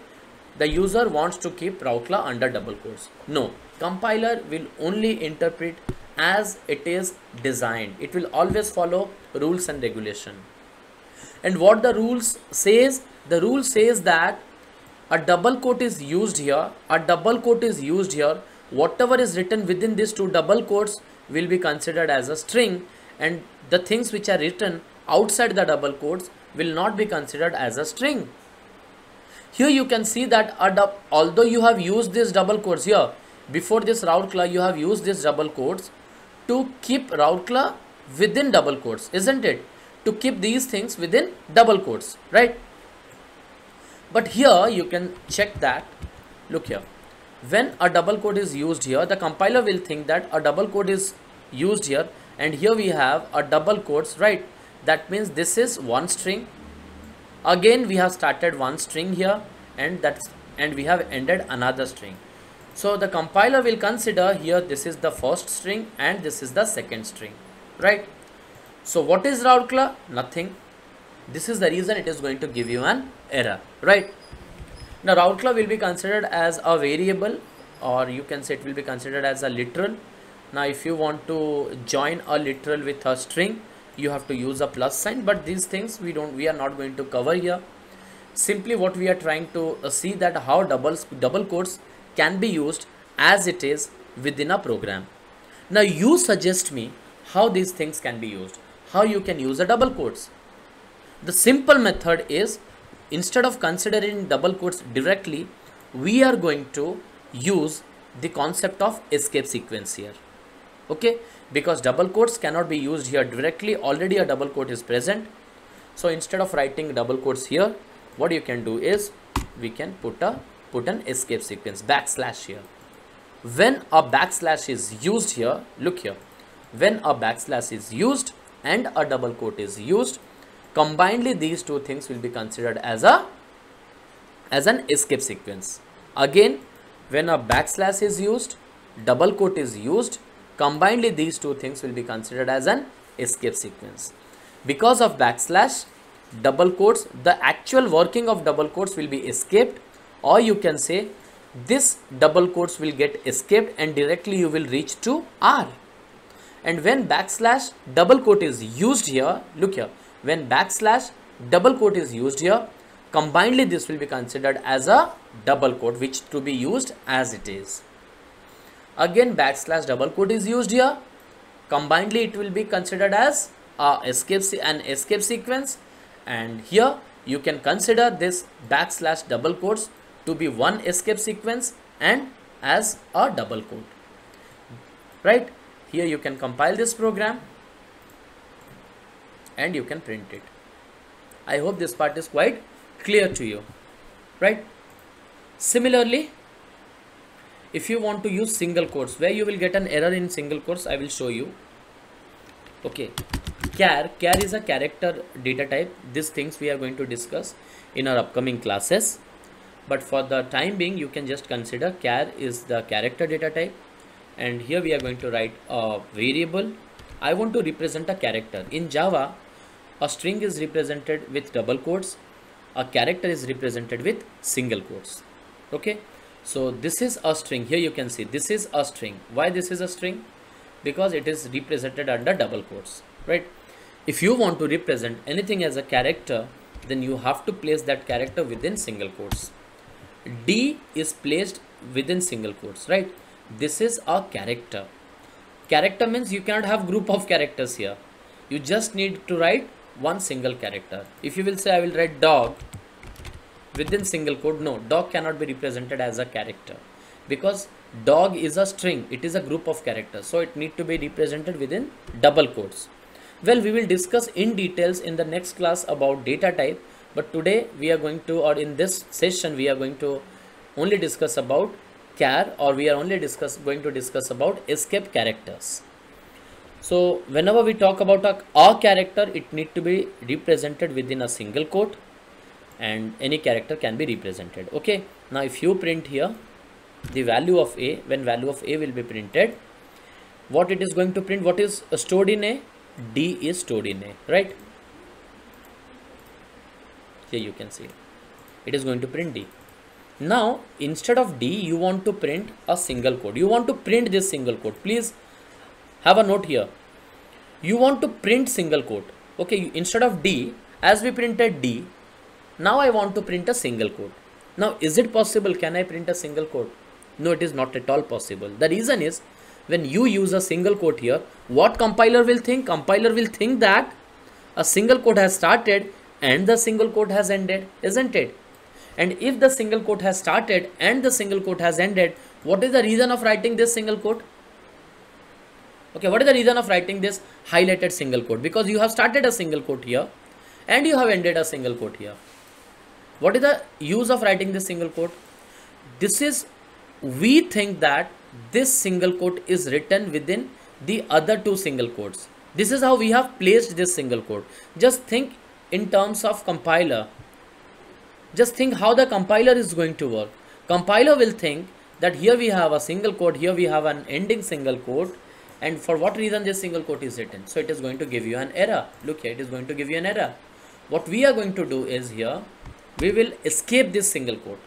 the user wants to keep Rautla under double quotes. No, compiler will only interpret as it is designed. It will always follow rules and regulation. And what the rules says? The rule says that a double quote is used here, a double quote is used here. Whatever is written within these two double quotes will be considered as a string, and the things which are written outside the double quotes will not be considered as a string. Here you can see that although you have used this double quotes here, before this Rautla you have used this double quotes to keep Rautla within double quotes, isn't it? To keep these things within double quotes, right? But here you can check that, look here, when a double quote is used here, the compiler will think that a double quote is used here, and here we have a double quotes, right? That means this is one string. Again we have started one string here, and we have ended another string. So the compiler will consider here this is the first string and this is the second string, right? So what is Rautla? Nothing. This is the reason it is going to give you an error, right? Now Rautla will be considered as a variable, or you can say it will be considered as a literal. Now if you want to join a literal with a string, you have to use a plus sign, but these things we are not going to cover here. Simply what we are trying to see that how double quotes can be used as it is within a program. Now you suggest me how these things can be used, how you can use a double quotes. The simple method is, instead of considering double quotes directly, we are going to use the concept of escape sequence here, okay? Because double quotes cannot be used here directly, already a double quote is present. So instead of writing double quotes here, what you can do is we can put an escape sequence, backslash here. When a backslash is used here, look here, when a backslash is used and a double quote is used, combinedly these two things will be considered as an escape sequence. Again, when a backslash is used, double quote is used, combinedly these two things will be considered as an escape sequence. Because of backslash, double quotes, the actual working of double quotes will be escaped, or you can say this double quotes will get escaped and directly you will reach to R. And when backslash double quote is used here, look here, when backslash double quote is used here, combinedly this will be considered as a double quote which to be used as it is. Again backslash double quote is used here, combinedly it will be considered as an escape sequence, and here you can consider this backslash double quotes to be one escape sequence and as a double quote, right? Here you can compile this program and you can print it. I hope this part is quite clear to you, right? Similarly, if you want to use single quotes, where you will get an error in single quotes, I will show you. Okay, char is a character data type. These things we are going to discuss in our upcoming classes, but for the time being you can just consider char is the character data type, and here we are going to write a variable. I want to represent a character. In Java, a string is represented with double quotes, a character is represented with single quotes, okay? So this is a string. Here you can see this is a string. Why this is a string? Because it is represented under double quotes, right? If you want to represent anything as a character, then you have to place that character within single quotes. D is placed within single quotes, right? This is a character. Character means you cannot have group of characters here. You just need to write one single character. If you will say I will write dog within single quote, no, dog cannot be represented as a character because dog is a string. It is a group of characters, so it need to be represented within double quotes. Well, we will discuss in details in the next class about data type, but today we are going to, or in this session we are going to only discuss about char, or we are only going to discuss about escape characters. So whenever we talk about a character, it need to be represented within a single quote, and any character can be represented. Okay, now if you print here the value of a, when value of a will be printed, what it is going to print, what is stored in a, d is stored in a, right? Here you can see it is going to print d. Now instead of d you want to print a single quote. You want to print this single quote. Please have a note here. You want to print single quote. Okay, instead of d, as we printed d, now I want to print a single quote. Now is it possible? Can I print a single quote? No, it is not at all possible. The reason is, when you use a single quote here, what compiler will think? Compiler will think that a single quote has started and the single quote has ended, isn't it? And if the single quote has started and the single quote has ended, what is the reason of writing this single quote? Okay, what is the reason of writing this highlighted single quote? Because you have started a single quote here and you have ended a single quote here. What is the use of writing this single quote? This is, we think that this single quote is written within the other two single quotes. This is how we have placed this single quote. Just think in terms of compiler. Just think how the compiler is going to work. Compiler will think that here we have a single quote, here we have an ending single quote, and for what reason this single quote is written. So it is going to give you an error. Look here, it is going to give you an error. What we are going to do is here, we will escape this single quote.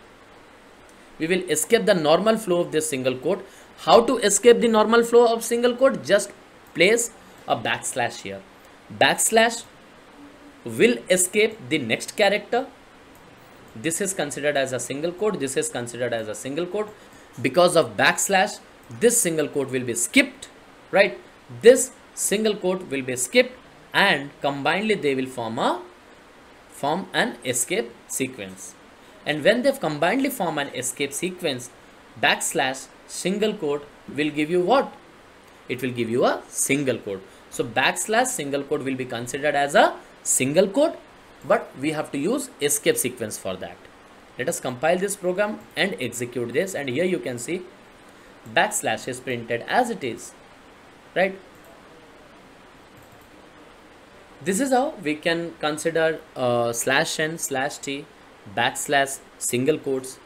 We will escape the normal flow of this single quote. How to escape the normal flow of single quote? Just place a backslash here. Backslash will escape the next character. This is considered as a single quote. This is considered as a single quote. Because of backslash, this single quote will be skipped, right? This single quote will be skipped, and combinedly they will form an escape sequence. And when they combinedly form an escape sequence, backslash single quote will give you what? It will give you a single quote. So backslash single quote will be considered as a single quote, but we have to use escape sequence for that. Let us compile this program and execute this, and here you can see backslash is printed as it is, right? This is how we can consider slash n slash t, backslash single quotes,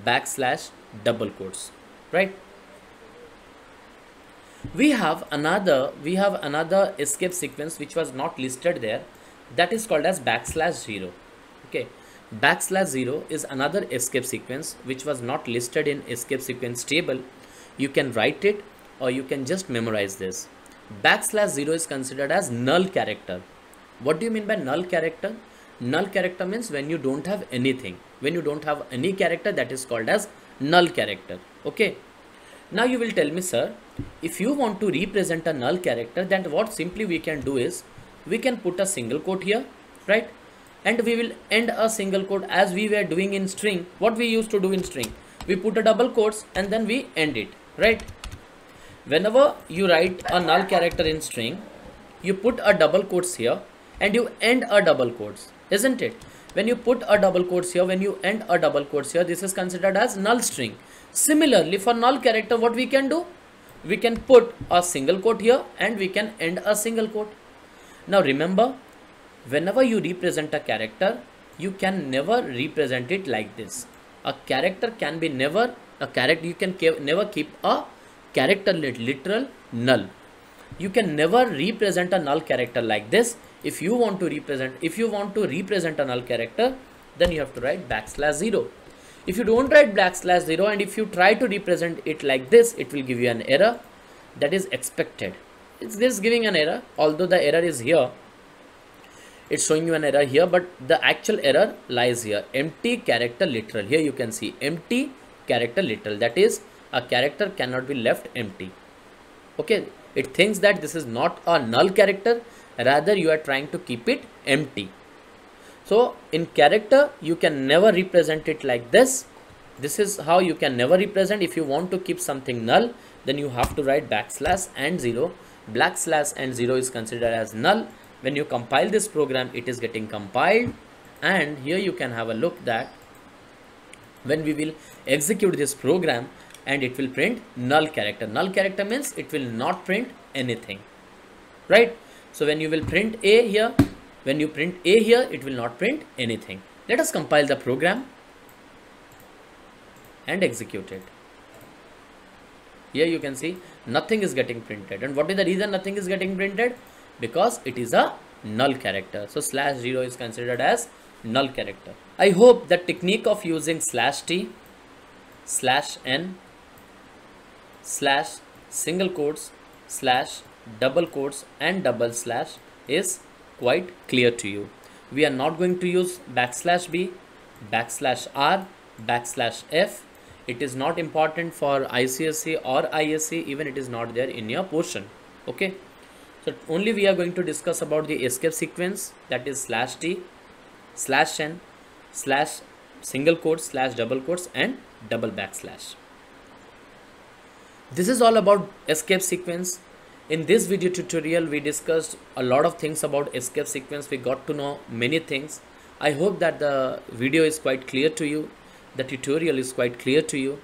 backslash double quotes, right? We have another escape sequence which was not listed there, that is called as backslash 0. Okay, backslash 0 is another escape sequence which was not listed in escape sequence table. You can write it or you can just memorize this. Backslash 0 is considered as null character. What do you mean by null character? Null character means when you don't have anything. When you don't have any character, that is called as null character. Okay. Now you will tell me, sir, if you want to represent a null character, then what simply we can do is, we can put a single quote here, right? And we will end a single quote as we were doing in string. What we used to do in string, we put a double quotes and then we end it, right? Whenever you write a null character in string, you put a double quotes here and you end a double quotes, isn't it? When you put a double quotes here, when you end a double quotes here, this is considered as null string. Similarly, for null character, what we can do? We can put a single quote here and we can end a single quote. Now remember, whenever you represent a character, you can never represent it like this. A character can be never, you can never keep a character literal null. You can never represent a null character like this. If you want to represent a null character, then you have to write backslash 0. If you don't write backslash 0 and if you try to represent it like this, it will give you an error that is expected. It's just giving an error, although the error is here. It's showing you an error here, but the actual error lies here. Empty character literal. Here you can see empty character literal. That is, a character cannot be left empty. Okay, it thinks that this is not a null character, rather you are trying to keep it empty. So in character, you can never represent it like this. This is how you can never represent. If you want to keep something null, then you have to write backslash and 0. and 0 is considered as null. When you compile this program, it is getting compiled, and here you can have a look that when we will execute this program, and it will print null character. Null character means it will not print anything, right? So when you will print a here, when you print a here, it will not print anything. Let us compile the program and execute it. Here you can see nothing is getting printed. And what is the reason nothing is getting printed? Because it is a null character. So /0 is considered as null character. I hope the technique of using /t, /n, /single quotes, /double quotes and double slash is quite clear to you. We are not going to use \b, \r, \f. It is not important for ICSE or ISC, even it is not there in your portion. Okay, so only we are going to discuss about the escape sequence, that is /t, /n, /single quotes, /double quotes and double backslash. This is all about escape sequence. In this video tutorial, we discussed a lot of things about escape sequence. We got to know many things. I hope that the video is quite clear to you. The tutorial is quite clear to you.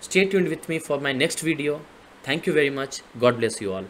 Stay tuned with me for my next video. Thank you very much. God bless you all.